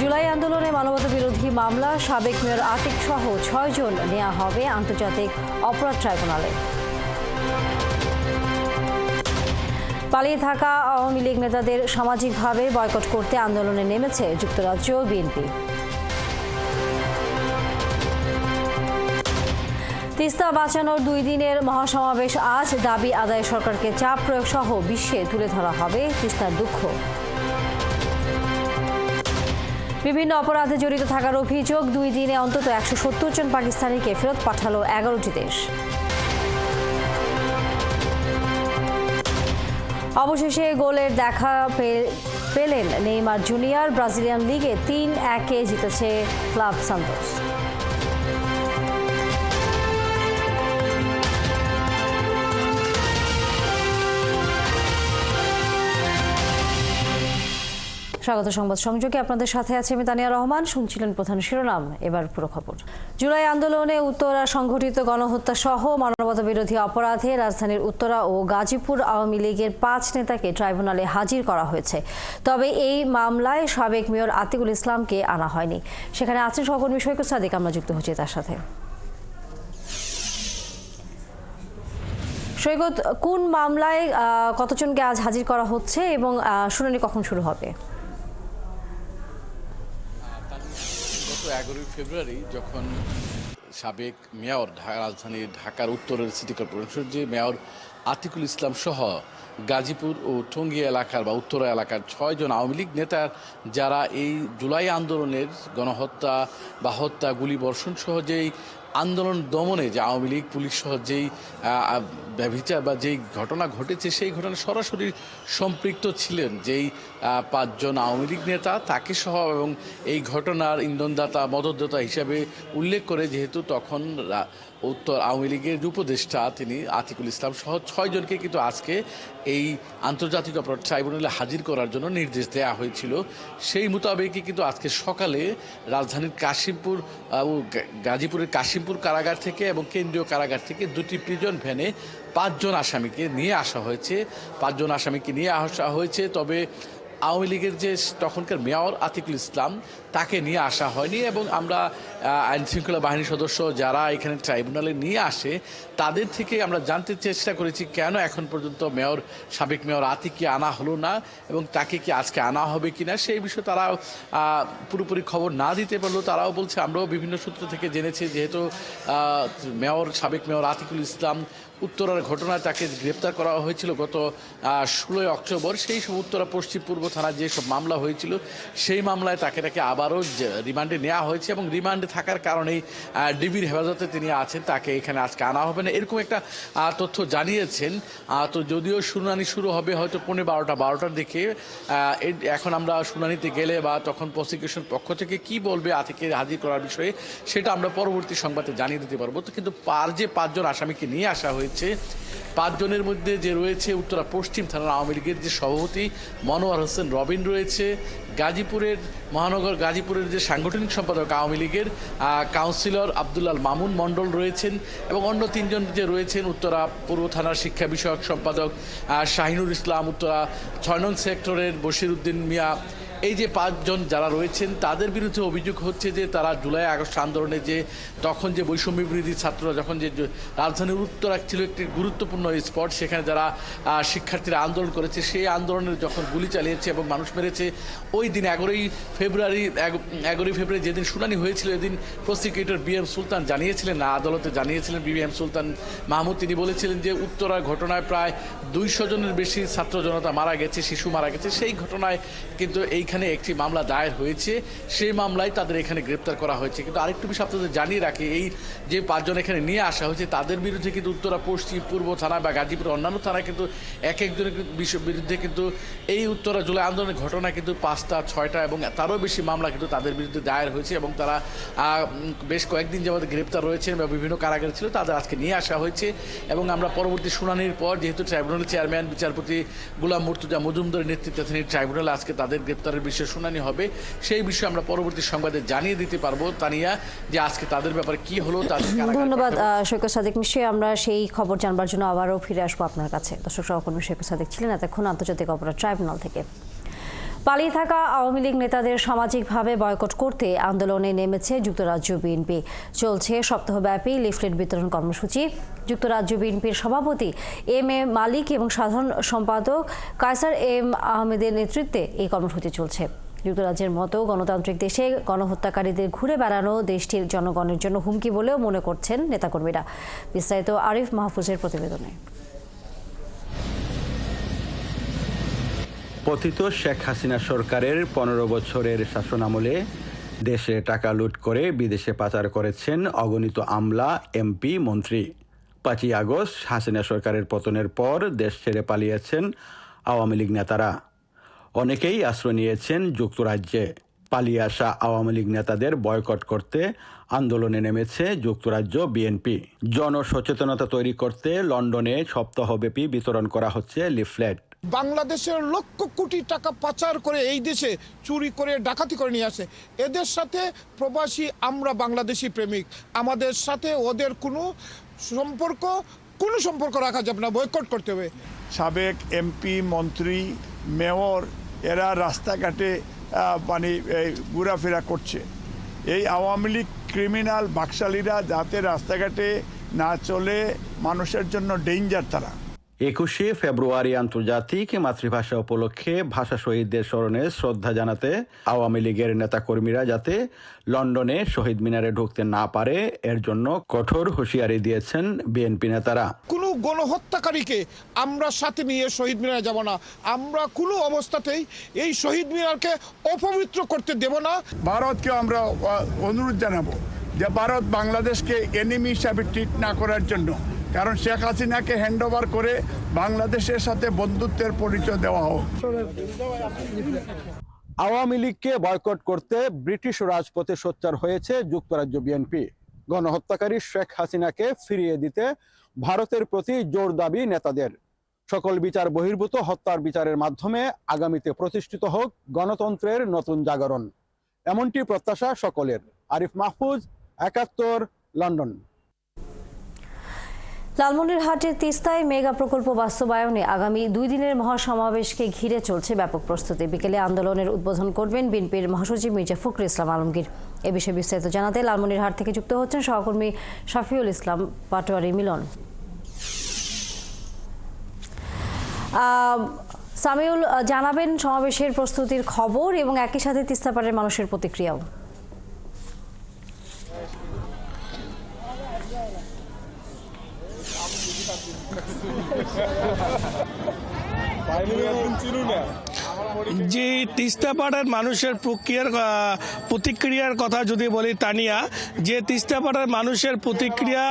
জুলাই আন্দোলনে মানবতা বিরোধী মামলা সাবেক মেয়র আতিক সহ ৬ জন নেওয়া হবে আন্তর্জাতিক অপরাধ ট্রাইব্যুনালে। পালিয়ে থাকা আওয়ামী লীগ নেতাদের সামাজিকভাবে বয়কট করতে আন্দোলনে নেমেছে যুক্তরাজ্য বিএনপি। তিস্তা বাঁচানোর ২ দিনের মহাসমাবেশ আজ। দাবি আদায়ে সরকারকে চাপ প্রয়োগ সহ বিশ্বে তুলে ধরা হবে তিস্তার দুঃখ। বিভিন্ন অপরাধে জড়িত থাকার অভিযোগ, ২ দিনে অন্তত ১৭০ জন পাকিস্তানিকে ফেরত পাঠালো ১১টি দেশ। অবশেষে গোলের দেখা পেলেন নেইমার জুনিয়র। ব্রাজিলিয়ান লিগে ৩-১ জিতেছে ক্লাব সান্তোস। স্বাগত সংবাদ সংযোগে আপনাদের সাথে আছে আমি তানিয়া রহমান। শুনছিলেন প্রধান শিরোনাম, এবার পুরো খবর। জুলাই আন্দোলনে উত্তরা সংঘটিত গণহত্যা সহ মানবতা বিরোধী অপরাধে রাজধানীর উত্তরা ও গাজীপুর আওয়ামী লীগের ৫ নেতাকে ট্রাইব্যুনালে হাজির করা হয়েছে। তবে এই মামলায় সাবেক মেয়র আতিকুল ইসলামকে আনা হয়নি। সেখানে আছেন সহকর্মী সৈকত সাদিক, আমরা যুক্ত হচ্ছি তার সাথে। সৈকত, কোন মামলায় কতজনকে আজ হাজির করা হচ্ছে এবং শুনানি কখন শুরু হবে? 11 ফেব্রুয়ারি যখন সাবেক মেয়র রাজধানীর ঢাকার উত্তরের সিটি কর্পোরেশনের যে মেয়র আতিকুল ইসলাম সহ গাজীপুর ও টঙ্গী এলাকার বা উত্তরা এলাকার ৬ জন আওয়ামী লীগ নেতার যারা এই জুলাই আন্দোলনের গণহত্যা বা হত্যা গুলিবর্ষণ সহ যেই আন্দোলন দমনে যে আওয়ামী লীগ পুলিশ সহ যেই ব্যভিচার বা যেই ঘটনা ঘটেছে সেই ঘটনায় সরাসরি সম্পৃক্ত ছিলেন যেই ৫ জন আওয়ামী লীগ নেতা তাকে সহ, এবং এই ঘটনার ইন্ধনদাতা মদতদাতা হিসাবে উল্লেখ করে যেহেতু তখন উত্তর আওয়ামী লীগের উপদেষ্টা তিনি আতিকুল ইসলাম সহ ৬ জনকে কিন্তু আজকে এই আন্তর্জাতিক অপরাধ ট্রাইব্যুনালে হাজির করার জন্য নির্দেশ দেওয়া হয়েছিল। সেই মোতাবেকই কিন্তু আজকে সকালে রাজধানীর কাশিমপুর ও গাজীপুরের কাশিমপুর কারাগার থেকে এবং কেন্দ্রীয় কারাগার থেকে 2টি প্রিজন ভ্যানে ৫ জন আসামিকে নিয়ে আসা হয়েছে। ৫ জন আসামিকে নিয়ে আসা হয়েছে, তবে আওয়ামী লীগের যে তখনকার মেয়র আতিকুল ইসলাম তাকে নিয়ে আসা হয়নি। এবং আমরা আইনশৃঙ্খলা বাহিনীর সদস্য যারা এখানে ট্রাইব্যুনালে নিয়ে আসে তাদের থেকে আমরা জানতে চেষ্টা করেছি কেন এখন পর্যন্ত সাবেক মেয়র আতিককে আনা হলো না এবং তাকে কি আজকে আনা হবে কিনা সেই বিষয়ে তারা পুরোপুরি খবর না দিতে পারলেও তারাও বলছে আমরাও বিভিন্ন সূত্র থেকে জেনেছি যেহেতু সাবেক মেয়র আতিকুল ইসলাম উত্তরার ঘটনায় তাকে গ্রেপ্তার করা হয়েছিল গত 16 অক্টোবর। সেই সব উত্তরা পশ্চিম পূর্ব থানায় যেসব মামলা হয়েছিল সেই মামলায় তাকে আবারও রিমান্ডে নেওয়া হয়েছে এবং রিমান্ডে থাকার কারণেই ডিবির হেফাজতে তিনি আছেন, তাকে এখানে আজকে আনা হবে না এরকম একটা তথ্য জানিয়েছেন। তো যদিও শুনানি শুরু হবে হয়তো 12টার দিকে, এখন আমরা শুনানিতে গেলে বা তখন প্রসিকিউশন পক্ষ থেকে কি বলবে আতিককে হাজির করার বিষয়ে সেটা আমরা পরবর্তী সংবাদে জানিয়ে দিতে পারবো। তো কিন্তু যে 5 জন আসামিকে নিয়ে আসা হয়েছে 5 জনের মধ্যে যে রয়েছে উত্তরা পশ্চিম থানার আওয়ামী লীগের যে সভাপতি মনোয়ার হোসেন রবিন রয়েছে, মহানগর গাজীপুরের যে সাংগঠনিক সম্পাদক আওয়ামী লীগের কাউন্সিলর আব্দুল্লাল মামুন মণ্ডল রয়েছেন এবং অন্য 3 জন যে রয়েছেন উত্তরা পূর্ব থানার শিক্ষা বিষয়ক সম্পাদক শাহিনুর ইসলাম, উত্তরা 6 নং সেক্টরের বশির উদ্দিন মিয়া। এই যে 5 জন যারা রয়েছেন তাদের বিরুদ্ধে অভিযোগ হচ্ছে যে তারা জুলাই আগস্ট আন্দোলনে যে তখন যে বৈষম্য বিরোধী ছাত্ররা যখন যে রাজধানীর উত্তরা ছিল একটি গুরুত্বপূর্ণ স্পট, সেখানে যারা শিক্ষার্থীরা আন্দোলন করেছে সেই আন্দোলনের যখন গুলি চালিয়েছে এবং মানুষ মেরেছে ওই দিন 11 ফেব্রুয়ারি যেদিন শুনানি হয়েছিল এদিন প্রসিকিউটর বিএম সুলতান জানিয়েছিলেন, আদালতে জানিয়েছিলেন বিএম সুলতান মাহমুদ, তিনি বলেছিলেন যে উত্তরার ঘটনায় প্রায় 200 জনের বেশি ছাত্র জনতা মারা গেছে, শিশু মারা গেছে। সেই ঘটনায় কিন্তু এখানে একটি মামলা দায়ের হয়েছে, সেই মামলায় তাদের এখানে গ্রেপ্তার করা হয়েছে। কিন্তু আরেকটু বিষয় আপনাদের জানিয়ে রাখি, এই যে 5 জন এখানে নিয়ে আসা হয়েছে তাদের বিরুদ্ধে কিন্তু উত্তরা পশ্চিম পূর্ব থানা বা গাজীপুরের অন্যান্য থানায় কিন্তু এক একজনের বিরুদ্ধে কিন্তু এই উত্তরা জুলাই আন্দোলনের ঘটনা কিন্তু 5টা 6টা এবং তারও বেশি মামলা কিন্তু তাদের বিরুদ্ধে দায়ের হয়েছে এবং তারা বেশ কয়েকদিন যাবত গ্রেপ্তার রয়েছেন বা বিভিন্ন কারাগারে ছিল, তাদের আজকে নিয়ে আসা হয়েছে। এবং আমরা পরবর্তী শুনানির পর যেহেতু ট্রাইব্যুনালের চেয়ারম্যান বিচারপতি গোলাম মুর্তজা মজুমদারের নেতৃত্বাধীন ট্রাইব্যুনালে আজকে তাদের গ্রেপ্তারের বিষয়ে শুনানি হবে, সেই বিষয়ে আমরা পরবর্তী সংবাদে জানিয়ে দিতে পারবো তানিয়া যে আজকে তাদের ব্যাপারে কি হলো। ধন্যবাদ সৈকত সাদিক। নিশ্চয়ই আমরা সেই খবর জানবার জন্য আবারও ফিরে আসবো আপনার কাছে। দর্শক সহকর্মী সৈকত সাদিক ছিলেন এতক্ষণ আন্তর্জাতিক অপরাধ ট্রাইব্যুনাল থেকে। পালিয়ে থাকা আওয়ামী লীগ নেতাদের সামাজিকভাবে বয়কট করতে আন্দোলনে নেমেছে যুক্তরাজ্য বিএনপি। চলছে সপ্তাহব্যাপী লিফলেট বিতরণ কর্মসূচি। যুক্তরাজ্য বিএনপির সভাপতি এম এ মালিক এবং সাধারণ সম্পাদক কায়সার এম আহমেদের নেতৃত্বে এই কর্মসূচি চলছে। যুক্তরাজ্যের মতো গণতান্ত্রিক দেশে গণহত্যাকারীদের ঘুরে বেড়ানো দেশটির জনগণের জন্য হুমকি বলেও মনে করছেন নেতাকর্মীরা। বিস্তারিত আরিফ মাহফুজের প্রতিবেদনে। পতিত শেখ হাসিনা সরকারের 15 বছরের শাসনামলে দেশে টাকা লুট করে বিদেশে পাচার করেছেন অগণিত আমলা, এমপি, মন্ত্রী। 5ই আগস্ট হাসিনা সরকারের পতনের পর দেশ ছেড়ে পালিয়েছেন আওয়ামী লীগ নেতারা। অনেকেই আশ্রয় নিয়েছেন যুক্তরাজ্যে। পালিয়ে আসা আওয়ামী লীগ নেতাদের বয়কট করতে আন্দোলনে নেমেছে যুক্তরাজ্য বিএনপি। জনসচেতনতা তৈরি করতে লন্ডনে সপ্তাহব্যাপী বিতরণ করা হচ্ছে লিফলেট। বাংলাদেশের লক্ষ কোটি টাকা পাচার করে এই দেশে চুরি করে ডাকাতি করে নিয়ে আসে। এদের সাথে প্রবাসী আমরা বাংলাদেশি প্রেমিক, আমাদের সাথে ওদের কোনো সম্পর্ক রাখা যাবে না, বয়কট করতে হবে। সাবেক এমপি, মন্ত্রী, মেয়র এরা রাস্তাঘাটে ঘোরাফেরা করছে। এই আওয়ামী লীগ ক্রিমিনাল বাকশালীরা যাতে রাস্তাঘাটে না চলে, মানুষের জন্য ডেঞ্জার তারা। 21শে ফেব্রুয়ারি আন্তর্জাতিক মাতৃভাষা উপলক্ষে ভাষা শহীদদের স্মরণে শ্রদ্ধা জানাতে আওয়ামী লীগের নেতাকর্মীরা যাতে লন্ডনে শহীদ মিনারে ঢুকতে না পারে এর জন্য কঠোর হুঁশিয়ারি দিয়েছেন বিএনপি নেতারা। কোনো গণহত্যাকারীকে আমরা সাথে নিয়ে শহীদ মিনারে যাব না। আমরা কোনো অবস্থাতেই এই শহীদ মিনারকে অপবিত্র করতে দেব না। ভারতকে আমরা অনুরোধ জানাবো যে ভারত বাংলাদেশকে এনিমি হিসাবে ট্রিট না করার জন্য, কারণ শেখ হাসিনাকে হ্যান্ডওভার করে বাংলাদেশের সাথে বন্ধুত্বের পরিচয় দেওয়া হোক। আওয়ামী লীগকে বয়কট করতে ব্রিটিশ রাজপথে সোচ্চার হয়েছে যুক্তরাজ্য বিএনপি। গণহত্যাকারী শেখ হাসিনাকে ফিরিয়ে দিতে ভারতের প্রতি জোর দাবি নেতাদের। সকল বিচার বহির্ভূত হত্যার বিচারের মাধ্যমে আগামীতে প্রতিষ্ঠিত হোক গণতন্ত্রের নতুন জাগরণ, এমনটি প্রত্যাশা সকলের। আরিফ মাহফুজ, 71, লন্ডন। লালমনিরহাটের তিস্তায় মেগা প্রকল্প বাস্তবায়নে আগামী 2 দিনের মহাসমাবেশকে ঘিরে চলছে ব্যাপক প্রস্তুতি। বিকেলে আন্দোলনের উদ্বোধন করবেন বিএনপির মহাসচিব মির্জা ফখরুল ইসলাম আলমগীর। এ বিষয়ে বিস্তারিত জানাতে লালমনিরহাট থেকে যুক্ত হচ্ছেন সহকর্মী শাফিউল ইসলাম পাটোয়ারি মিলন। সামিউল, জানাবেন সমাবেশের প্রস্তুতির খবর এবং একই সাথে তিস্তাপাড়ের মানুষের প্রতিক্রিয়াও। যে তিস্তাপাড়ার মানুষের প্রতিক্রিয়ার কথা যদি বলি তানিয়া, যে তিস্তাপাড়ার মানুষের প্রতিক্রিয়া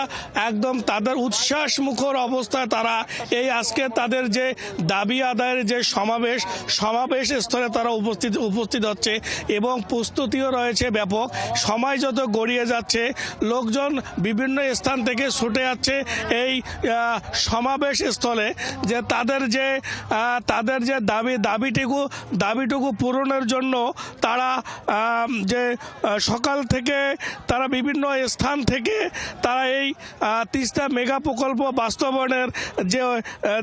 একদম তাদের উচ্ছ্বাস মুখর অবস্থায় তারা এই আজকে তাদের যে দাবি আদায়ের যে সমাবেশ স্থলে তারা উপস্থিত হচ্ছে এবং প্রস্তুতিও রয়েছে ব্যাপক। সময় যত গড়িয়ে যাচ্ছে লোকজন বিভিন্ন স্থান থেকে ছুটে যাচ্ছে এই সমাবেশ স্থলে, যে তাদের যে দাবিটুকু পূরণের জন্য তারা যে সকাল থেকে তারা বিভিন্ন স্থান থেকে তারা এই তিস্তা মেগা প্রকল্প বাস্তবায়নের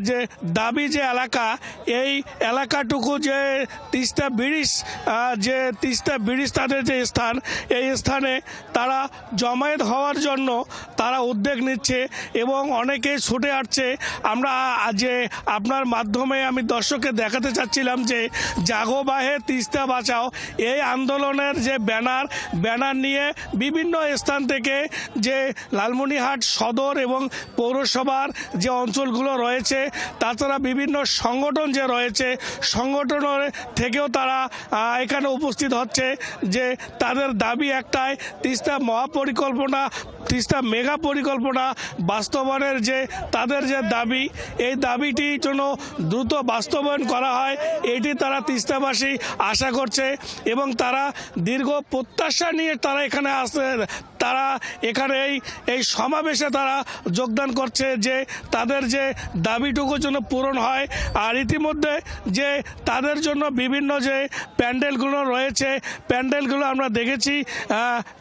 যে দাবি যে এলাকা, এই এলাকাটুকু যে তিস্তা ব্রিজ তাদের যে স্থান, এই স্থানে তারা জমায়েত হওয়ার জন্য তারা উদ্যোগ নিচ্ছে এবং অনেকেই ছুটে আসছে। আমরা যে আপনার মাধ্যমে আমি দর্শককে দেখাতে চাচ্ছিলাম যে জাগো বাহে তিস্তা বাঁচাও, এই আন্দোলনের যে ব্যানার নিয়ে বিভিন্ন স্থান থেকে যে লালমনিরহাট সদর এবং পৌরসভার যে অঞ্চলগুলো রয়েছে, তাছাড়া বিভিন্ন সংগঠন যে রয়েছে সংগঠনের থেকেও তারা এখানে উপস্থিত হচ্ছে। যে তাদের দাবি একটাই, তিস্তা মেগা পরিকল্পনা বাস্তবায়নের যে তাদের যে দাবি, এই দাবিটির জন্য দ্রুত বাস্তবায়ন করা হয়, এটি তারা তিস্তাবাসী আশা করছে এবং তারা দীর্ঘ প্রত্যাশা নিয়ে তারা এখানে তারা এখানে এই সমাবেশে তারা যোগদান করছে, যে তাদের যে দাবিটুকু যেন পূরণ হয়। আর ইতিমধ্যে যে তাদের জন্য বিভিন্ন যে প্যান্ডেলগুলো রয়েছে, প্যান্ডেলগুলো আমরা দেখেছি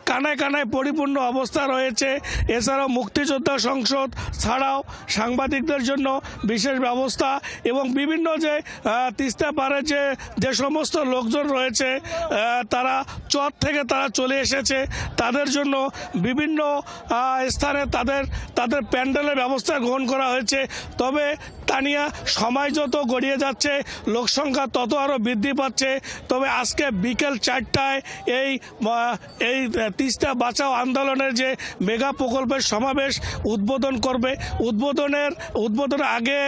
কানায় কানায় পরিপূর্ণ অবস্থা রয়েছে। এছাড়াও মুক্তিযোদ্ধা সংসদ ছাড়াও সাংবাদিকদের জন্য বিশেষ ব্যবস্থা, এবং বিভিন্ন যে তিস্তা পারে যে সমস্ত লোকজন রয়েছে তারা চর থেকে তারা চলে এসেছে, তাদের জন্য বিভিন্ন স্থানে তাদের প্যান্ডেলের ব্যবস্থা গ্রহণ করা হয়েছে। তবে তানিয়া সময় যত গড়িয়ে যাচ্ছে লোকসংখ্যা তত আরও বৃদ্ধি পাচ্ছে। তবে আজকে বিকেল 4টায় এই তিস্তা বাঁচাও আন্দোলনের যে মেগা প্রকল্পের সমাবেশ উদ্বোধন করবে। উদ্বোধনের আগে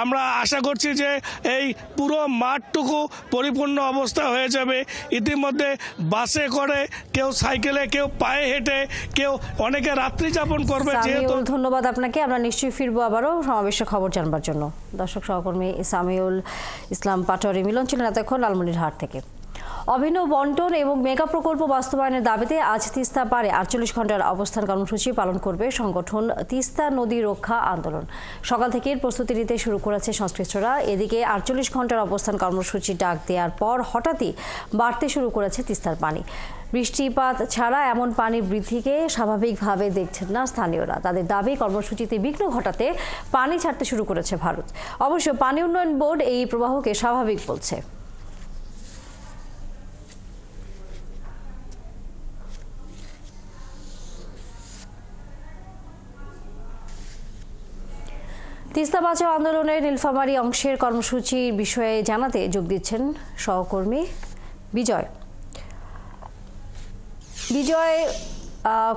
আমরা আশা করছি যে এই পুরো মাঠটুকু পরিপূর্ণ অবস্থা হয়ে যাবে। ইতিমধ্যে বাসে করে, কেউ সাইকেলে, কেউ পায়ে হেঁটে, কেউ অনেকে রাত্রি যাপন করবে। যেহেতু ধন্যবাদ আপনাকে। আমরা নিশ্চয়ই ফিরবো আবারও সমাবেশের খবর জানবার জন্য। দর্শক সহকর্মী সামিউল ইসলাম পাটোয়ারি মিলন ছিলেন এতক্ষণ লালমনিরহাট থেকে। অভিনব বন্টন এবং মেগা প্রকল্প বাস্তবায়নের দাবিতে আজ তিস্তা পারে 48 ঘন্টার অবস্থান কর্মসূচি পালন করবে সংগঠন তিস্তা নদী রক্ষা আন্দোলন। সকাল থেকে প্রস্তুতি নিতে শুরু করেছে সংশ্লিষ্টরা। এদিকে 48 ঘন্টার অবস্থান কর্মসূচি ডাক দেওয়ার পর হঠাৎই বাড়তে শুরু করেছে তিস্তার পানি। বৃষ্টিপাত ছাড়া এমন পানি বৃদ্ধিকে স্বাভাবিকভাবে দেখছেন না স্থানীয়রা। তাদের দাবি, কর্মসূচিতে বিঘ্ন ঘটাতে পানি ছাড়তে শুরু করেছে ভারত। অবশ্য পানি উন্নয়ন বোর্ড এই প্রবাহকে স্বাভাবিক বলছে। তিস্তা বাঁচাও আন্দোলনের নীলফামারী অংশের কর্মসূচির বিষয়ে জানাতে যোগ দিচ্ছেন সহকর্মী বিজয়।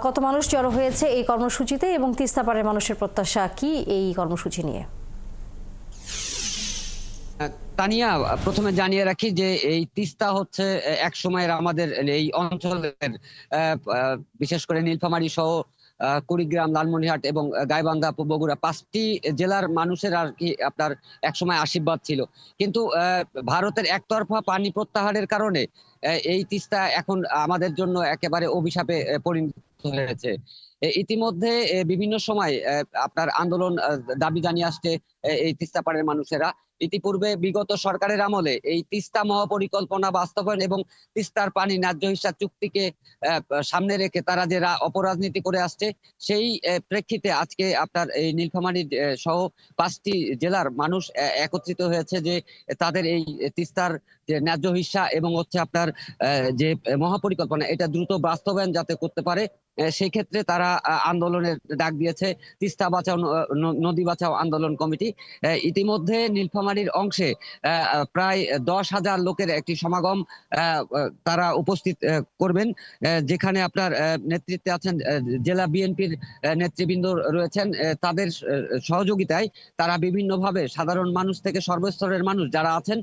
কত মানুষ জড়ো হয়েছে এই কর্মসূচিতে এবং তিস্তা পাড়ের মানুষের প্রত্যাশা কি এই কর্মসূচি নিয়ে? তানিয়া, প্রথমে জানিয়ে রাখি যে এই তিস্তা হচ্ছে এক সময়ের আমাদের এই অঞ্চলের বিশেষ করে নীলফামারী সহ কুড়িগ্রাম, লালমনিরহাট এবং গাইবান্ধা, বগুড়া 5টি জেলার মানুষের আর কি আপনার একসময় আশীর্বাদ ছিল। কিন্তু ভারতের একতরফা পানি প্রত্যাহারের কারণে এই তিস্তা এখন আমাদের জন্য একেবারে অভিশাপে পরিণত হয়েছে। ইতিমধ্যে বিভিন্ন সময় আপনার আন্দোলন দাবি জানিয়ে আসছে এই তিস্তা পাড়ের মানুষেরা। ইতিপূর্বে বিগত সরকারের আমলে এই তিস্তা মহাপরিকল্পনা বাস্তবায়ন এবং তিস্তার পানি ন্যায্য হিসা চুক্তিকে সামনে রেখে তারা যে অপরাজনীতি করে আসছে, সেই প্রেক্ষিতে আজকে আপনার এই নীলফামারী সহ 5টি জেলার মানুষ একত্রিত হয়েছে যে তাদের এই তিস্তার যে ন্যায্য হিসা এবং হচ্ছে আপনার যে মহাপরিকল্পনা এটা দ্রুত বাস্তবায়ন যাতে করতে পারে, সেই ক্ষেত্রে তারা আন্দোলনের ডাক দিয়েছে তিস্তা বাঁচাও নদী বাঁচাও আন্দোলন কমিটি। ইতিমধ্যে নীলফামারীর অংশে প্রায় 10,000 লোকের একটি সমাগম তারা উপস্থিত করবেন, যেখানে আপনার নেতৃত্বে আছেন জেলা বিএনপির নেতৃবৃন্দ রয়েছেন। তাদের সহযোগিতায় তারা বিভিন্নভাবে সাধারণ মানুষ থেকে সর্বস্তরের মানুষ যারা আছেন,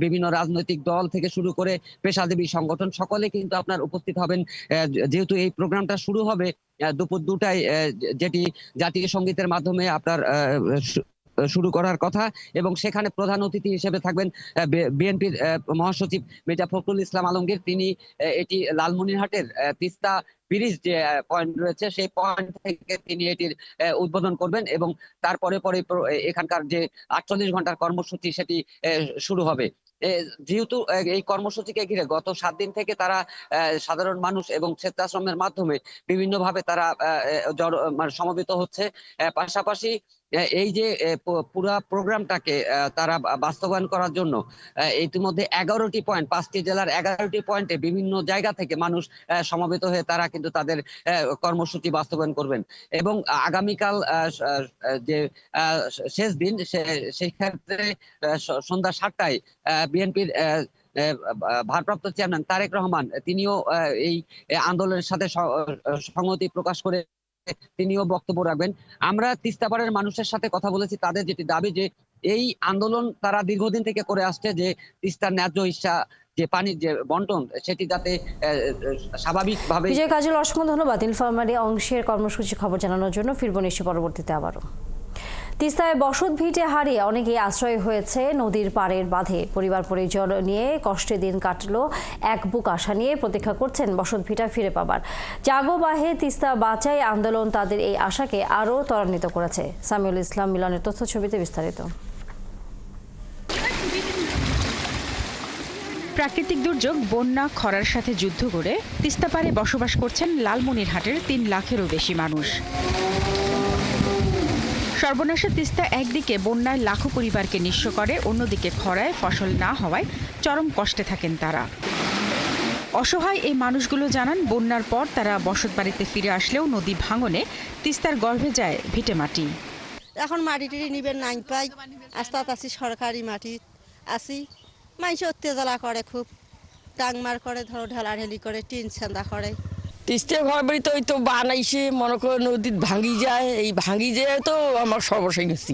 বিভিন্ন রাজনৈতিক দল থেকে শুরু করে পেশাজীবী সংগঠন সকলে কিন্তু আপনার উপস্থিত হবেন। যেহেতু এই প্রোগ্রামটা শুরু হবে দুপুর 2টায়, যেটি জাতীয় সঙ্গীতের মাধ্যমে আপনার শুরু করার কথা, এবং সেখানে প্রধান অতিথি হিসেবে থাকবেন বিএনপির মহাসচিব মির্জা ফখরুল ইসলাম আলমগীর। তিনি এটি লালমনিরহাটের তিস্তা ব্রিজ যে পয়েন্ট রয়েছে সেই পয়েন্ট থেকে তিনি এটির উদ্বোধন করবেন, এবং তারপরে এখানকার যে 48 ঘন্টার কর্মসূচি সেটি শুরু হবে। যেহেতু এই কর্মসূচিকে ঘিরে গত 7 দিন থেকে তারা সাধারণ মানুষ এবং স্বেচ্ছাশ্রমের মাধ্যমে বিভিন্নভাবে তারা সমবেত হচ্ছে। পাশাপাশি এই যে পুরা প্রোগ্রামটাকে তারা বাস্তবায়ন করার জন্য ইতিমধ্যে 11টি পয়েন্ট, 5টি জেলার 11টি পয়েন্টে বিভিন্ন জায়গা থেকে মানুষ সমবেত হয়ে তারা কিন্তু তাদের কর্মসূচি বাস্তবায়ন করবেন। এবং আগামীকাল যে শেষ দিন, সেই ক্ষেত্রে সন্ধ্যা 7টায় বিএনপির ভারপ্রাপ্ত চেয়ারম্যান তারেক রহমান তিনিও এই আন্দোলনের সাথে সংহতি প্রকাশ করে তিনিও বক্তব্য রাখবেন। আমরা তিস্তা পাড়ের মানুষের সাথে কথা বলেছি, তাদের যেটি দাবি যে এই আন্দোলন তারা দীর্ঘদিন থেকে করে আসছে যে তিস্তার ন্যায্য হিসা যে পানির যে বন্টন সেটি যাতে স্বাভাবিকভাবে। বিজয় কাজল, অসংখ্য ধন্যবাদ নীলফামারী অংশের কর্মসূচি খবর জানানোর জন্য। ফিরবো নিশ্চয় পরবর্তীতে আবারও। তিস্তায় বসত ভিটে হারিয়ে অনেকেই আশ্রয় হয়েছে নদীর পাড়ের বাঁধে। পরিবার পরিজন নিয়ে কষ্টে দিন কাটলো, এক বুক আশা নিয়ে প্রতীক্ষা করছেন বসত ভিটা ফিরে পাবার। জাগো বাহে তিস্তা বাঁচাই আন্দোলন তাদের এই আশাকে আরও ত্বরান্বিত করেছে। সামিউল ইসলাম মিলনের তথ্য ছবিতে বিস্তারিত। প্রাকৃতিক দুর্যোগ, বন্যা, খরার সাথে যুদ্ধ করে তিস্তা পাড়ে বসবাস করছেন লালমনিরহাটের 3 লাখেরও বেশি মানুষ। সর্বনাশা তিস্তা একদিকে বন্যায় লাখো পরিবারকে নিঃস্ব করে, অন্যদিকে খরায় ফসল না হওয়ায় চরম কষ্টে থাকেন তারা। অসহায় এই মানুষগুলো জানান, বন্যার পর তারা বসতবাড়িতে ফিরে আসলেও নদী ভাঙনে তিস্তার গর্ভে যায় ভিটে মাটি। এখন মাটি টিটি নিবেন নাই পাই, আস্তে আস্তে সরকারি মাটি আসি। মানুষ অত্যাচার করে, খুব ডাংমার করে, ধরো ঢেলাঢেলি করে, টিন ছান্দা করে। তিস্তা ঘর বাড়ি তো ওই তো বানাইছে, মনে করে নদীর ভাঙি যায়, এই ভাঙি যায় তো আমার সর্বশেষ গেছি।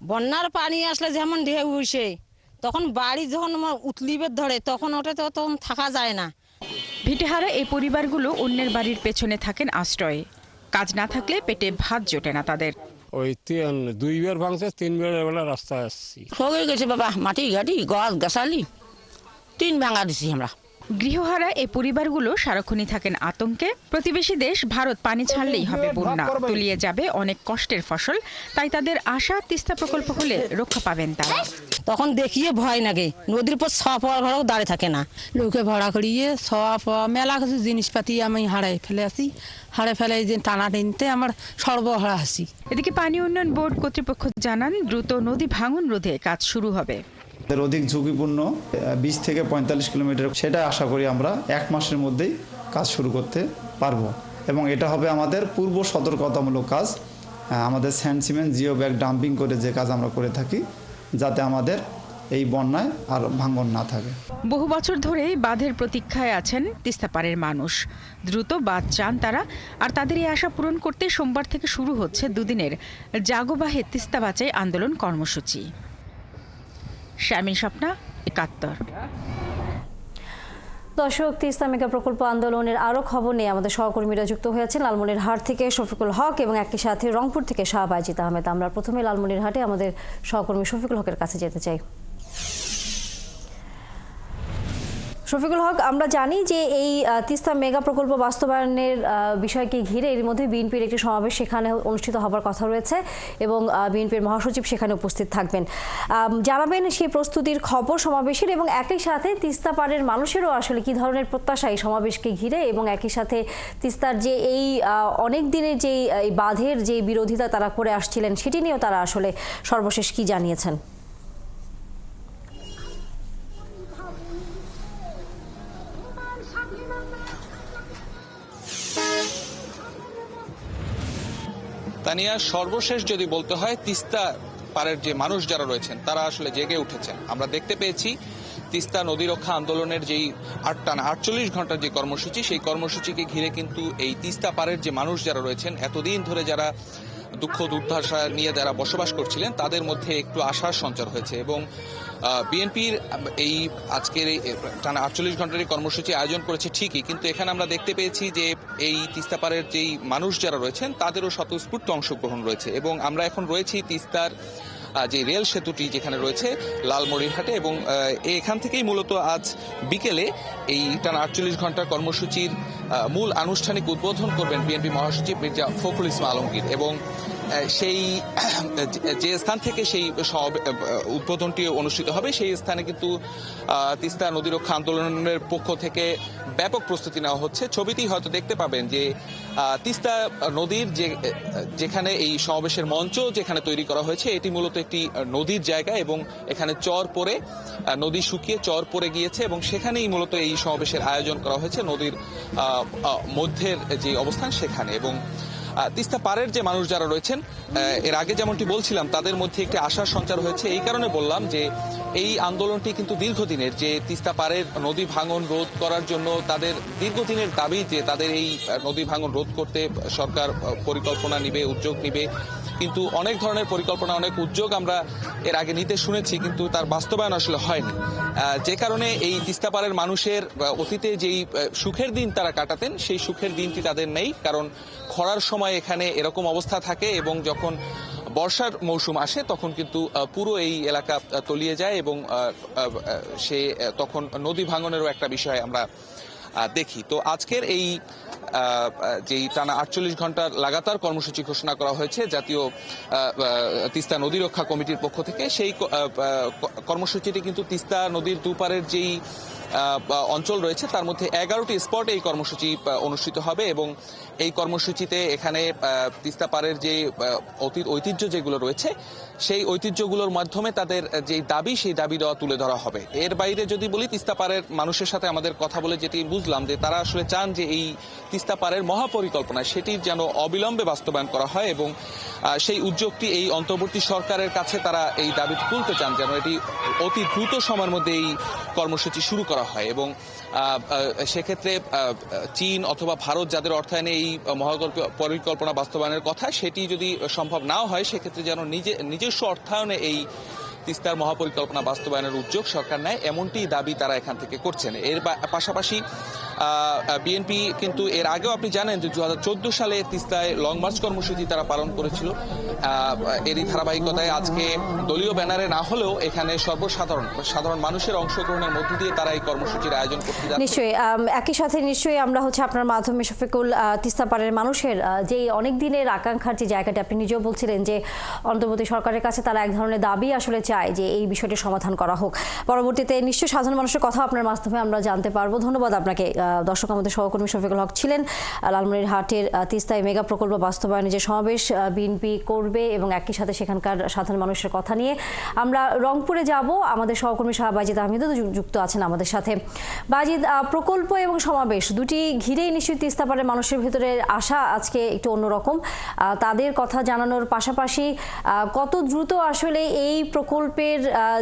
বন্যার পানি আসলে যেমন ঢেউ উঠে, তখন বাড়ি যখন উতলিবে ধরে, তখন ওটা তো তখন থাকা যায় না। ভিটেহারা এই পরিবারগুলো অন্যের বাড়ির পেছনে থাকেন আশ্রয়ে। কাজ না থাকলে পেটে ভাত জোটে না তাদের। ওই 2 বার ভাঙছে, 3 বার এবেলা রাস্তায় আসছি। হয়ে গেছে বাবা, মাটি ঘাটি গাছ গাছালি 3 ভাঙা দিছি আমরা। গৃহহারা এই পরিবারগুলো সারাক্ষণই থাকেন আতঙ্কে। প্রতিবেশী দেশ ভারত পানি ছাড়লেই হবে বন্যা, তলিয়ে যাবে অনেক কষ্টের ফসল। তাই তাদের আশা, তিস্তা প্রকল্প হলে রক্ষা পাবেন তারা। তখন দেখিয়ে ভয় লাগে, নদীর পর সব ঘরেও দাঁড়িয়ে থাকে না। লোকে ভাড়া করিয়ে সব মেলা কিছু জিনিসপাতি আমি হারাই ফেলে আসি, হারাই ফেলে যে টানা টেনতে আমার সর্বহারা আসি। এদিকে পানি উন্নয়ন বোর্ড কর্তৃপক্ষ জানান, দ্রুত নদী ভাঙন রোধে কাজ শুরু হবে। অধিক ঝুঁকিপূর্ণ 20 থেকে 45 কিলোমিটার, সেটা আশা করি আমরা 1 মাসের মধ্যেই কাজ শুরু করতে পারবো। এবং এটা হবে আমাদের পূর্ব সতর্কতামূলক কাজ। আমাদের sand cement geo bag dumping করে যে কাজ আমরা করে থাকি, যাতে আমাদের এই বন্যায় আর ভাঙন না থাকে। বহু বছর ধরেই বাঁধের প্রতীক্ষায় আছেন তিস্তা পাড়ের মানুষ। দ্রুত বাঁধ চান তারা। আর তাদের এই আশা পূরণ করতে সোমবার থেকে শুরু হচ্ছে 2 দিনের জাগো বাহে তিস্তা বাঁচাই আন্দোলন কর্মসূচি। শামিল স্বপ্না, 71। দর্শক, তিস্তা মেগা প্রকল্প আন্দোলনের আরও খবর নিয়ে আমাদের সহকর্মীরা যুক্ত হয়েছেন লালমনিরহাট থেকে শফিকুল হক এবং একই সাথে রংপুর থেকে শাহবাজিত আহমেদ। আমরা প্রথমে লালমনিরহাটে আমাদের সহকর্মী শফিকুল হকের কাছে যেতে চাই। শফিকুল হক, আমরা জানি যে এই তিস্তা মেগা প্রকল্প বাস্তবায়নের বিষয়কে ঘিরে এর মধ্যে বিএনপির একটি সমাবেশ সেখানে অনুষ্ঠিত হবার কথা রয়েছে এবং বিএনপির মহাসচিব সেখানে উপস্থিত থাকবেন। জানাবেন সেই প্রস্তুতির খবর সমাবেশের, এবং একই সাথে তিস্তা পাড়ের মানুষেরও আসলে কি ধরনের প্রত্যাশা এই সমাবেশকে ঘিরে, এবং একই সাথে তিস্তার যে এই অনেক দিনের যে এই বাঁধের যে বিরোধিতা তারা করে আসছিলেন, সেটি নিয়েও তারা আসলে সর্বশেষ কি জানিয়েছেন? তানিয়া, সর্বশেষ যদি বলতে হয়, তিস্তা পাড়ের যে মানুষ যারা রয়েছেন তারা আসলে জেগে উঠেছেন। আমরা দেখতে পেয়েছি তিস্তা নদী রক্ষা আন্দোলনের যেই 48 ঘন্টার যে কর্মসূচি, সেই কর্মসূচিকে ঘিরে কিন্তু এই তিস্তা পাড়ের যে মানুষ যারা রয়েছেন, এতদিন ধরে যারা দুঃখ দুর্দশা নিয়ে যারা বসবাস করছিলেন, তাদের মধ্যে একটু আশার সঞ্চার হয়েছে। এবং বিএনপির এই আজকের এই টানা 48 ঘন্টার এই কর্মসূচি আয়োজন করেছে ঠিকই, কিন্তু এখানে আমরা দেখতে পেয়েছি যে এই তিস্তা পাড়ের যেই মানুষ যারা রয়েছেন তাদেরও স্বতঃস্ফূর্ত অংশগ্রহণ রয়েছে। এবং আমরা এখন রয়েছি তিস্তার যে রেল সেতুটি যেখানে রয়েছে লালমনিরহাটে, এবং এখান থেকেই মূলত আজ বিকেলে এই টানা 48 ঘন্টার কর্মসূচির মূল আনুষ্ঠানিক উদ্বোধন করবেন বিএনপি মহাসচিব মির্জা ফখরুল ইসলাম আলমগীর। এবং সেই যে স্থান থেকে সেই উদ্বোধনটি অনুষ্ঠিত হবে, সেই স্থানে কিন্তু তিস্তা নদী রক্ষা আন্দোলনের পক্ষ থেকে ব্যাপক প্রস্তুতি নেওয়া হচ্ছে। ছবিতেই হয়তো দেখতে পাবেন যে তিস্তা নদীর যেখানে এই সমাবেশের মঞ্চ যেখানে তৈরি করা হয়েছে, এটি মূলত একটি নদীর জায়গা, এবং এখানে চর পড়ে, নদী শুকিয়ে চর পড়ে গিয়েছে, এবং সেখানেই মূলত এই সমাবেশের আয়োজন করা হয়েছে নদীর মধ্যের যে অবস্থান সেখানে। এবং তিস্তা পাড়ের যে মানুষ যারা রয়েছেন, এর আগে যেমনটি বলছিলাম, তাদের মধ্যে একটি আশার সঞ্চার হয়েছে। এই কারণে বললাম যে এই আন্দোলনটি কিন্তু দীর্ঘদিনের, যে তিস্তা পাড়ের নদী ভাঙন রোধ করার জন্য তাদের দীর্ঘদিনের দাবি যে তাদের এই নদী ভাঙন রোধ করতে সরকার পরিকল্পনা নিবে, উদ্যোগ নিবে। কিন্তু অনেক ধরনের পরিকল্পনা, অনেক উদ্যোগ আমরা এর আগে নিতে শুনেছি, কিন্তু তার বাস্তবায়ন আসলে হয়নি। যে কারণে এই তিস্তা পাড়ের মানুষের অতীতে যেই সুখের দিন তারা কাটাতেন, সেই সুখের দিনটি তাদের নেই। কারণ খরার সময় এখানে এরকম অবস্থা থাকে, এবং যখন বর্ষার মৌসুম আসে তখন কিন্তু পুরো এই এলাকা তলিয়ে যায় এবং সে তখন নদী ভাঙনেরও একটা বিষয় আমরা দেখি। তো আজকের এই যেই টানা 48 ঘন্টার লাগাতার কর্মসূচি ঘোষণা করা হয়েছে জাতীয় তিস্তা নদী রক্ষা কমিটির পক্ষ থেকে, সেই কর্মসূচিটি কিন্তু তিস্তা নদীর দুপারের যেই অঞ্চল রয়েছে তার মধ্যে 11টি স্পটে এই কর্মসূচি অনুষ্ঠিত হবে এবং এই কর্মসূচিতে এখানে তিস্তা পাড়ের যে ঐতিহ্য যেগুলো রয়েছে সেই ঐতিহ্যগুলোর মাধ্যমে তাদের যে দাবি সেই দাবি দেওয়া তুলে ধরা হবে। এর বাইরে যদি বলি, তিস্তা পাড়ের মানুষের সাথে আমাদের কথা বলে যেটি বুঝলাম যে তারা আসলে চান যে এই তিস্তা পাড়ের মহাপরিকল্পনা সেটির যেন অবিলম্বে বাস্তবায়ন করা হয় এবং সেই উদ্যোগটি এই অন্তর্বর্তী সরকারের কাছে তারা এই দাবি তুলতে চান যেন এটি অতি দ্রুত সময়ের মধ্যে এই কর্মসূচি শুরু করা হয় এবং সেক্ষেত্রে চীন অথবা ভারত যাদের অর্থায়নে এই পরিকল্পনা বাস্তবায়নের কথা, সেটি যদি সম্ভব নাও হয় সেক্ষেত্রে যেন নিজস্ব অর্থায়নে এই তিস্তার মহাপরিকল্পনা বাস্তবায়নের উদ্যোগ সরকার নেয়, এমনটি দাবি তারা এখান থেকে করছেন। এর পাশাপাশি বিএনপি কিন্তু এর আগেও আপনি জানেন যে 2014 সালে তিস্তায় লং মার্চ কর্মসূচি তারা পালন করেছিল। এরই ধারাবাহিকতায় আজকে দলীয় ব্যানারে না হলেও এখানে সাধারণ মানুষের অংশগ্রহণের মধ্য দিয়ে তারা এই কর্মসূচির আয়োজন করতে যাচ্ছে। নিশ্চয়ই একই সাথে নিশ্চয়ই আমরা আপনার মাধ্যমে শফিকুল, তিস্তা পাড়ের মানুষের যে অনেক দিনের আকাঙ্ক্ষার যে জায়গাটি আপনি নিজেও বলছিলেন যে অন্তর্বর্তী সরকারের কাছে তারা এক ধরনের দাবি আসলে চায় যে এই বিষয়টি সমাধান করা হোক। পরবর্তীতে নিশ্চয়ই সাধারণ মানুষের কথা আপনার মাধ্যমে আমরা জানতে পারবো। ধন্যবাদ আপনাকে। দর্শক, আমাদের সহকর্মী শফিকুল হক ছিলেন। লালমনিরহাটের তিস্তায় মেগা প্রকল্প বাস্তবায়নে যে সমাবেশ বিএনপি করবে এবং একই সাথে সেখানকার সাধারণ মানুষের কথা নিয়ে আমরা রংপুরে যাব। আমাদের সহকর্মী শাহ বাজিদ আহমেদও যুক্ত আছেন আমাদের সাথে। বাজিদ, প্রকল্প এবং সমাবেশ দুটি ঘিরেই নিশ্চয়ই তিস্তা পাড়ের মানুষের ভিতরে আশা আজকে একটু অন্যরকম। তাদের কথা জানানোর পাশাপাশি কত দ্রুত আসলে এই প্রকল্পের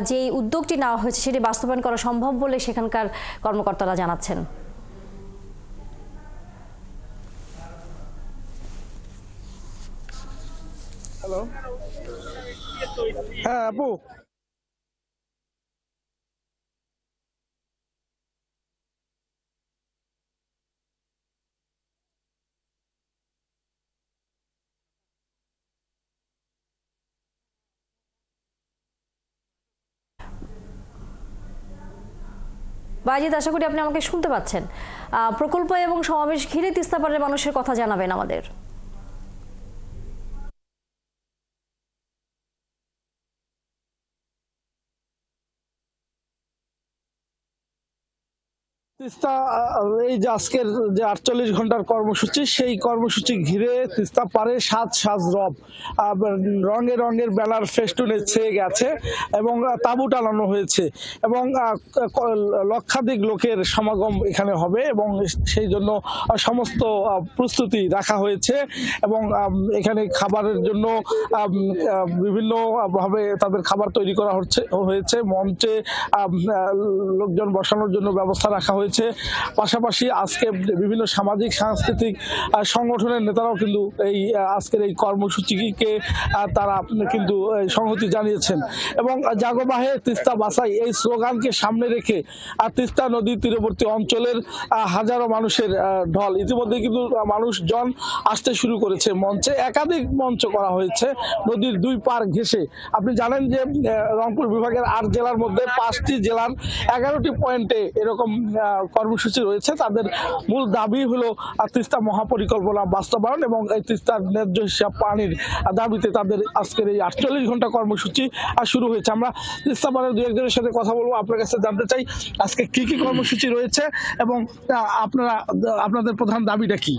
যে উদ্যোগটি নেওয়া হয়েছে সেটি বাস্তবায়ন করা সম্ভব বলে সেখানকার কর্মকর্তারা জানাচ্ছেন। হ্যালো, হ্যাঁ আপু, বাজিদ, আশা করি আপনি আমাকে শুনতে পাচ্ছেন। প্রকল্প এবং সমাবেশ ঘিরে তিস্তা পাড়ের মানুষের কথা জানাবেন আমাদের। তিস্তা এই যে আজকের যে 48 ঘন্টার কর্মসূচি, সেই কর্মসূচি ঘিরে তিস্তা পারে সাজ রব রঙে রঙের ব্যানার ফেস্টুনে ছেয়ে গেছে এবং তাঁবু টানানো হয়েছে এবং লক্ষাধিক লোকের সমাগম এখানে হবে এবং সেই জন্য সমস্ত প্রস্তুতি রাখা হয়েছে এবং এখানে খাবারের জন্য বিভিন্ন ভাবে তাদের খাবার তৈরি করা হয়েছে। মঞ্চে লোকজন বসানোর জন্য ব্যবস্থা রাখা হয়েছে। পাশাপাশি আজকে বিভিন্ন সামাজিক সাংস্কৃতিক সংগঠনের নেতারাও কিন্তু এই আজকের এই কর্মসূচিকে তারা কিন্তু সংহতি জানিয়েছেন এবং জাগোবাহে তিস্তা বাঁচাই এই স্লোগানকে সামনে রেখে তিস্তা নদীর তীরবর্তী অঞ্চলের হাজারো মানুষের ঢল ইতিমধ্যে কিন্তু মানুষজন আসতে শুরু করেছে। মঞ্চে একাধিক মঞ্চ করা হয়েছে নদীর দুই পার ঘেঁষে। আপনি জানেন যে রংপুর বিভাগের 8 জেলার মধ্যে 5টি জেলার 11টি পয়েন্টে এরকম কর্মসূচি রয়েছে। তাদের মূল দাবি হলো তিস্তা মহাপরিকল্পনা বাস্তবায়ন এবং এই তিস্তার ন্যায্য হিসাব পানির দাবিতে তাদের আজকের এই 48 ঘন্টা কর্মসূচি শুরু হয়েছে। আমরা তিস্তা পাড়ের দু একজনের সাথে কথা বলবো। আপনার কাছে জানতে চাই আজকে কি কি কর্মসূচি রয়েছে এবং আপনাদের প্রধান দাবিটা কি?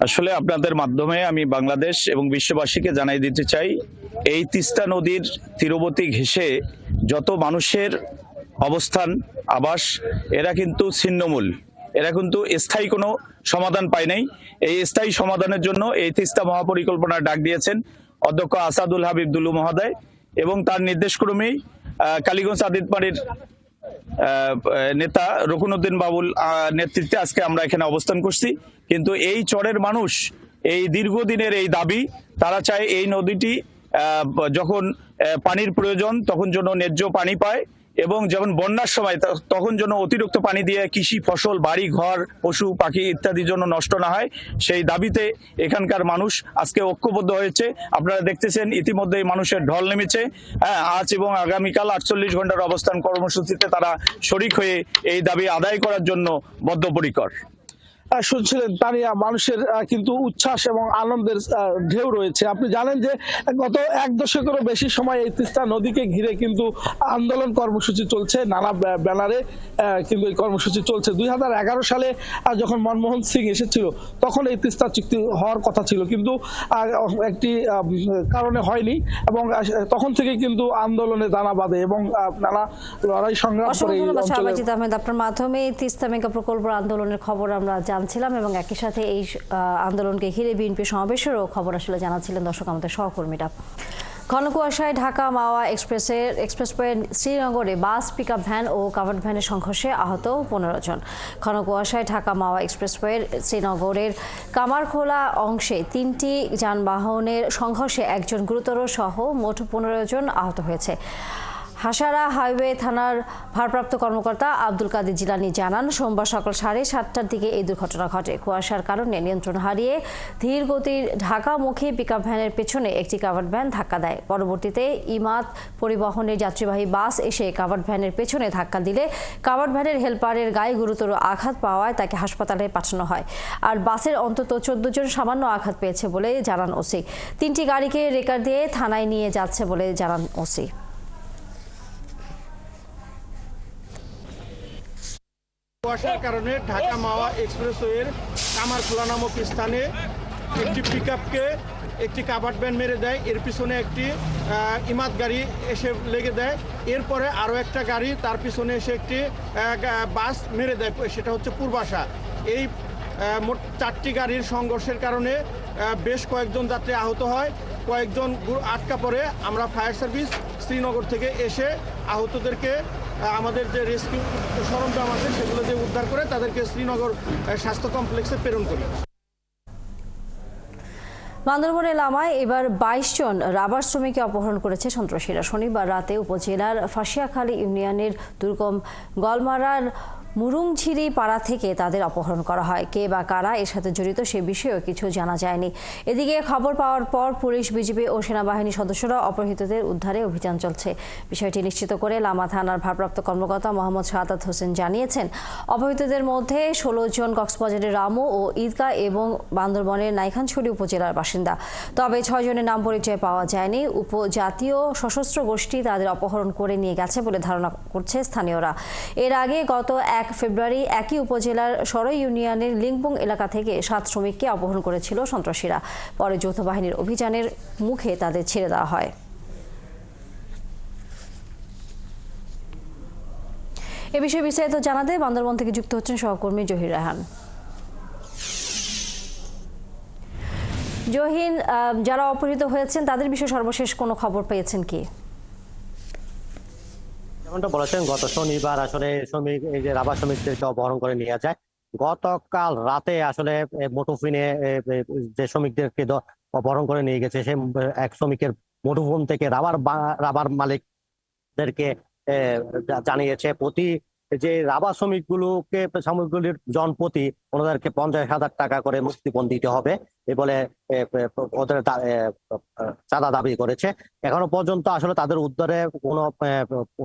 আসলে আপনাদের মাধ্যমে আমি বাংলাদেশ এবং বিশ্ববাসীকে জানাই দিতে চাই, এই তিস্তা নদীর তীরবর্তী ঘেঁষে যত মানুষের অবস্থান আবাস, এরা কিন্তু ছিন্নমূল, এরা কিন্তু স্থায়ী কোনো সমাধান পায় নাই। এই স্থায়ী সমাধানের জন্য এই তিস্তা মহাপরিকল্পনার ডাক দিয়েছেন অধ্যক্ষ আসাদুল হাবিব দুলু মহোদয় এবং তার নির্দেশক্রমেই কালীগঞ্জ আদিতবাড়ির নেতা রকুনউদ্দিন বাবুল নেতৃত্বে আজকে আমরা এখানে অবস্থান করছি। কিন্তু এই চরের মানুষ এই দীর্ঘদিনের এই দাবি, তারা চায় এই নদীটি যখন পানির প্রয়োজন তখন যেন ন্যায্য পানি পায় এবং যেমন বন্যার সময় তখন যেন অতিরিক্ত পানি দিয়ে কৃষি ফসল, বাড়ি ঘর, পশু পাখি ইত্যাদির জন্য নষ্ট না হয়, সেই দাবিতে এখানকার মানুষ আজকে ঐক্যবদ্ধ হয়েছে। আপনারা দেখতেছেন ইতিমধ্যেই মানুষের ঢল নেমেছে। আজ এবং আগামীকাল 48 ঘন্টার অবস্থান কর্মসূচিতে তারা শরিক হয়ে এই দাবি আদায় করার জন্য বদ্ধপরিকর। শুনছিলেন তানিয়া, মানুষের কিন্তু উচ্ছ্বাস এবং আনন্দের ঢেউ রয়েছে। আপনি জানেন যে গত 1 দশকেরও বেশি সময় এই তিস্তা নদীকে ঘিরে কিন্তু আন্দোলন কর্মসূচি চলছে, নানা ব্যানারে কিন্তু এই কর্মসূচি চলছে। 2011 সালে যখন মনমোহন সিং এসেছিল তখন এই তিস্তা চুক্তি হওয়ার কথা ছিল, কিন্তু একটি কারণে হয়নি এবং তখন থেকে কিন্তু আন্দোলনে দানা বাঁধে এবং নানা লড়াই সংগ্রাম করে এই অঞ্চলে। আপনার মাধ্যমে তিস্তা মেগা প্রকল্প আন্দোলনের খবর আমরা জানছিলাম এবং একই সাথে এই আন্দোলনকে ঘিরে বিএনপি সমাবেশেরও খবর আসলে জানাচ্ছিলেন দর্শক আমাদের সহকর্মীরা। ঘন কুয়াশায় ঢাকা মাওয়া এক্সপ্রেসওয়ে শ্রীনগরে বাস, পিকআপ ভ্যান ও কাভার্ড ভ্যানের সংঘর্ষে আহত 15 জন। ঘন কুয়াশায় ঢাকা মাওয়া এক্সপ্রেসওয়ে শ্রীনগরের কামারখোলা অংশে 3টি যানবাহনের সংঘর্ষে 1 জন গুরুতর সহ মোট 15 জন আহত হয়েছে। হাসারা হাইওয়ে থানার ভারপ্রাপ্ত কর্মকর্তা আব্দুল কাদের জিলানী জানান, সোমবার সকাল 7:30টার দিকে এই দুর্ঘটনা ঘটে। কুয়াশার কারণে নিয়ন্ত্রণ হারিয়ে ধীর গতির ঢাকামুখী পিকআপ ভ্যানের পেছনে একটি কাভার্ড ভ্যান ধাক্কা দেয়। পরবর্তীতে ইমাদ পরিবহনের যাত্রীবাহী বাস এসে কাভার্ড ভ্যানের পেছনে ধাক্কা দিলে কাভার্ড ভ্যানের হেলপারের গায়ে গুরুতর আঘাত পাওয়ায় তাকে হাসপাতালে পাঠানো হয়। আর বাসের অন্তত 14 জন সামান্য আঘাত পেয়েছে বলে জানান ওসি। 3টি গাড়িকে রেকার দিয়ে থানায় নিয়ে যাচ্ছে বলে জানান ওসি। কুয়াশার কারণে ঢাকা মাওয়া এক্সপ্রেসওয়ের কামারখোলা নামক স্থানে একটি পিকআপকে একটি কাভার্ড ভ্যান মেরে দেয়। এর পিছনে একটি ইমাদ গাড়ি এসে লেগে দেয়। এরপরে আরও একটা গাড়ি তার পিছনে এসে একটি বাস মেরে দেয়, সেটা হচ্ছে পূর্বাশা। এই মোট 4টি গাড়ির সংঘর্ষের কারণে বেশ কয়েকজন যাত্রী আহত হয়, কয়েকজন আটকা পড়ে। আমরা ফায়ার সার্ভিস শ্রীনগর থেকে এসে আহতদেরকে আমাদের যে রেস্কিউ সরঞ্জাম আছে সেগুলো দিয়ে উদ্ধার করে তাদেরকে শ্রীনগর স্বাস্থ্য কমপ্লেক্সে প্রেরণ করি। বান্দরবনের লামায় এবার 22 জন রাবার শ্রমিককে অপহরণ করেছে সন্ত্রাসীরা। শনিবার রাতে উপজেলার ফাঁসিয়াখালী ইউনিয়নের দুর্গম গলমারার মুরুংঝিরি পাড়া থেকে তাদের অপহরণ করা হয়। কে বা কারা এর সাথে জড়িত সে বিষয়েও কিছু জানা যায়নি। এদিকে খবর পাওয়ার পর পুলিশ, বিজিবি ও সেনাবাহিনী সদস্যরা অপহৃতদের উদ্ধারে অভিযান চলছে। বিষয়টি নিশ্চিত করে লামা থানার ভারপ্রাপ্ত কর্মকর্তা মোহাম্মদ শাহাদাত হোসেন জানিয়েছেন, অপহৃতদের মধ্যে 16 জন কক্সবাজারের রামু ও ঈদগাঁ এবং বান্দরবনের নাইখানছড়ি উপজেলার বাসিন্দা। তবে 6 জনের নাম পরিচয় পাওয়া যায়নি। উপজাতীয় সশস্ত্র গোষ্ঠী তাদের অপহরণ করে নিয়ে গেছে বলে ধারণা করছে স্থানীয়রা। এর আগে গত 1 ফেব্রুয়ারি একই উপজেলার সরই ইউনিয়নের লিংপুং এলাকা থেকে 7 শ্রমিককে অপহরণ করেছিল সন্ত্রাসীরা। পরে যৌথ বাহিনীর অভিযানের মুখে তাদের ছেড়ে দেওয়া হয়। এ বিষয়ে বিস্তারিত জানাতে বান্দরবন থেকে যুক্ত হচ্ছেন সহকর্মী জহির রায়হান। জহিন, যারা অপহৃত হয়েছেন তাদের বিষয়ে সর্বশেষ কোনো খবর পেয়েছেন কি? যেমনটা বলেছেন, গত শনিবার আসলে শ্রমিক এই যে রাবার শ্রমিকদেরকে অপহরণ করে নিয়ে যায়। গতকাল রাতে আসলে মুঠোফোনে যে শ্রমিকদেরকে অপহরণ করে নিয়ে গেছে, সে এক শ্রমিকের মুঠোফোন থেকে রাবার মালিকদেরকে জানিয়েছে প্রতি যে রাবার শ্রমিকগুলির জনপ্রতি ওনাদেরকে 50,000 টাকা করে মুক্তিপণ দিতে হবে এ বলে ওদের চাঁদা দাবি করেছে। এখনো পর্যন্ত আসলে তাদের উদ্ধারে কোনো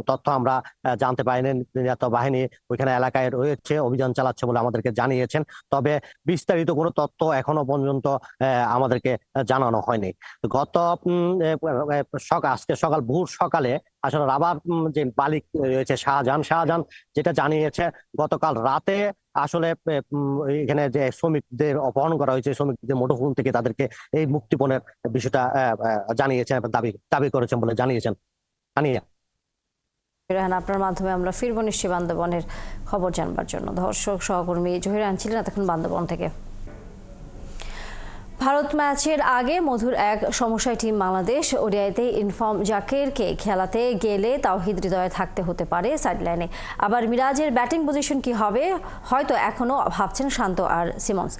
তথ্য আমরা জানতে পারিনি। নিরাপত্তা বাহিনী ওইখানে এলাকায় রয়েছে, অভিযান চালাচ্ছে বলে আমাদেরকে জানিয়েছেন। তবে বিস্তারিত কোনো তথ্য এখনো পর্যন্ত আমাদেরকে জানানো হয়নি। আজকে ভোর সকালে আসলে রাবার যে মালিক রয়েছে শাহজাহান যেটা জানিয়েছে, গতকাল রাতে আসলে এখানে যে শ্রমিকদের অপহরণ করা হয়েছে, শ্রমিকদের মুঠোফোন থেকে তাদেরকে এই মুক্তিপণের বিষয়টা জানিয়েছেন, দাবি করেছেন বলে জানিয়েছেন। আপনার মাধ্যমে আমরা ফিরবো নিশ্চয়ই বান্দরবনের খবর জানবার জন্য। দর্শক সহকর্মী জহির রায়হান ছিলেন এতক্ষণ বান্দরবন থেকে। ভারত ম্যাচের আগে মধুর এক সমস্যায় টিম বাংলাদেশ। ওডিআইতে ইনফর্ম জাকিরকে খেলাতে গেলে তাওহিদ হৃদয়ে থাকতে হতে পারে সাইডলাইনে। আবার মিরাজের ব্যাটিং পজিশন কি হবে হয়তো এখনও ভাবছেন শান্ত আর সিমন্স।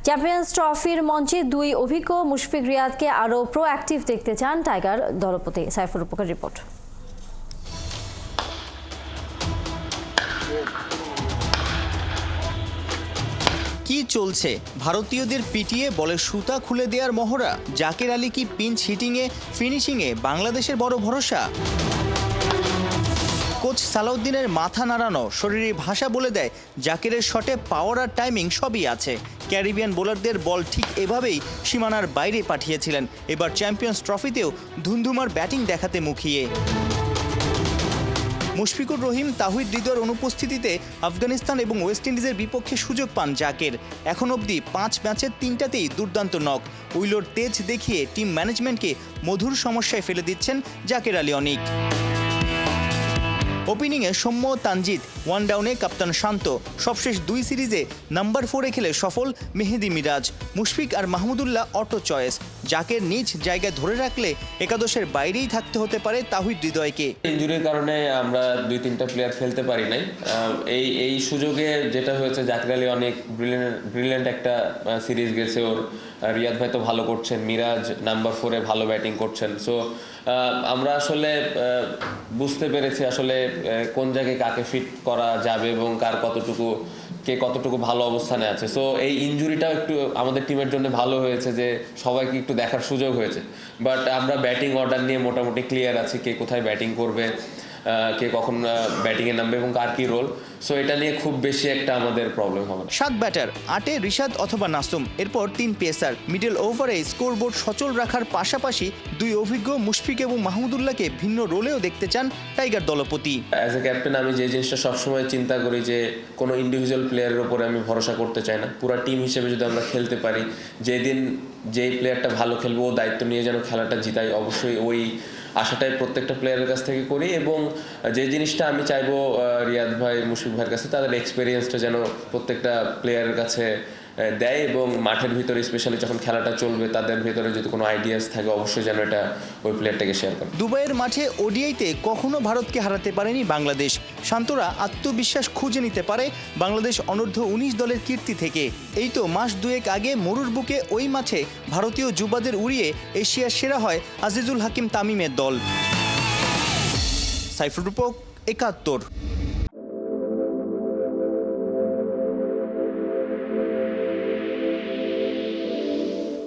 চ্যাম্পিয়ন্স ট্রফির মঞ্চে 2 অভিজ্ঞ মুশফিক রিয়াদকে আরও প্রোঅ্যাক্টিভ দেখতে চান টাইগার দলপতি। সাইফুর উপকার রিপোর্ট। কি চলছে? ভারতীয়দের পিটিয়ে বলে সুতা খুলে দেওয়ার মহড়া? জাকের আলী কি পিঞ্চ হিটিংয়ে ফিনিশিংয়ে বাংলাদেশের বড় ভরসা? কোচ সালাউদ্দিনের মাথা নাড়ানো শরীরের ভাষা বলে দেয় জাকেরের শটে পাওয়ার আর টাইমিং সবই আছে। ক্যারিবিয়ান বোলারদের বল ঠিক এভাবেই সীমানার বাইরে পাঠিয়েছিলেন। এবার চ্যাম্পিয়ন্স ট্রফিতেও ধুমধুমার ব্যাটিং দেখাতে মুখিয়ে। মুশফিকুর রহিম, তাহিদ হৃদয়ের অনুপস্থিতিতে আফগানিস্তান এবং ওয়েস্ট ইন্ডিজের বিপক্ষে সুযোগ পান জাকের। এখন অবধি 5 ম্যাচের 3টাতেই দুর্দান্ত নক। উইলোর তেজ দেখিয়ে টিম ম্যানেজমেন্টকে মধুর সমস্যায় ফেলে দিচ্ছেন জাকের আলী অনিক। ওপেনিংয়ে সৌম্য, তানজিদ, ওয়ান ডাউনে কাপ্তান শান্ত। সবশেষ 2 সিরিজে নাম্বার 4-এ খেলে সফল মেহেদি মিরাজ। মুশফিক আর মাহমুদুল্লাহ অটো চয়েস। জাকের নিজ জায়গায় ধরে রাখলে একাদশের বাইরেই থাকতে হতে পারে তাহিদ হৃদয়কে। ইনজুরির কারণে আমরা 2-3টা প্লেয়ার খেলতে পারি নাই। এই সুযোগে যেটা হয়েছে, জাকের আলী অনেক ব্রিলিয়েন্ট একটা সিরিজ গেছে ওর। রিয়াদ ভাই তো ভালো করছেন, মিরাজ নাম্বার 4-এ ভালো ব্যাটিং করছেন। সো আমরা আসলে বুঝতে পেরেছি আসলে কোন জায়গায় কাকে ফিট করা যাবে এবং কে কতটুকু ভালো অবস্থানে আছে। সো এই ইনজুরিটাও একটু আমাদের টিমের জন্য ভালো হয়েছে যে সবাইকে একটু দেখার সুযোগ হয়েছে। বাট আমরা ব্যাটিং অর্ডার নিয়ে মোটামুটি ক্লিয়ার আছি, কে কোথায় ব্যাটিং করবে, কে কখন ব্যাটিংয়ে নামবে এবং কার কি রোল। সো এটা নিয়ে খুব বেশি একটা আমাদের প্রবলেম হবে। 7 ব্যাটার, 8-এ রিশাদ অথবা নাসুম, এরপর 3 পেসার। মিডল ওভারে স্কোরবোর্ড সচল রাখার পাশাপাশি 2 অভিজ্ঞ মুশফিক এবং মাহমুদুল্লাহকে ভিন্ন রোলেও দেখতে চান টাইগার দলপতি। অ্যাজ এ ক্যাপ্টেন আমি যে জিনিসটা সবসময় চিন্তা করি যে কোনো ইন্ডিভিজুয়াল প্লেয়ারের ওপরে আমি ভরসা করতে চাই না। পুরো টিম হিসেবে যদি আমরা খেলতে পারি, যেদিন যেই প্লেয়ারটা ভালো খেলবো ও দায়িত্ব নিয়ে যেন খেলাটা জিতাই, অবশ্যই ওই আশাটাই প্রত্যেকটা প্লেয়ারের কাছ থেকে করি। এবং যে জিনিসটা আমি চাইবো রিয়াদ ভাই, মুশফিক ভাইয়ের কাছে, তাদের এক্সপিরিয়েন্সটা যেন প্রত্যেকটা প্লেয়ারের কাছে দেয় এবং মাঠের ভিতরে স্পেশালি যখন খেলাটা চলবে তাদের ভিতরে যদি কোনো আইডিয়াস থাকে অবশ্যই যেন এটা ওই প্লেয়ারটাকে শেয়ার করে। দুবাইয়ের মাঠে ওডিআইতে কখনো ভারতকে হারাতে পারেনি বাংলাদেশ। শান্তরা আত্মবিশ্বাস খুঁজে নিতে পারে বাংলাদেশ অনূর্ধ্ব 19 দলের কীর্তি থেকে। এই তো মাস 2 আগে মরুর বুকে ওই মাঠে ভারতীয় যুবাদের উড়িয়ে এশিয়ার সেরা হয় আজিজুল হাকিম তামিমের দল। সাইফুর রূপক, 71।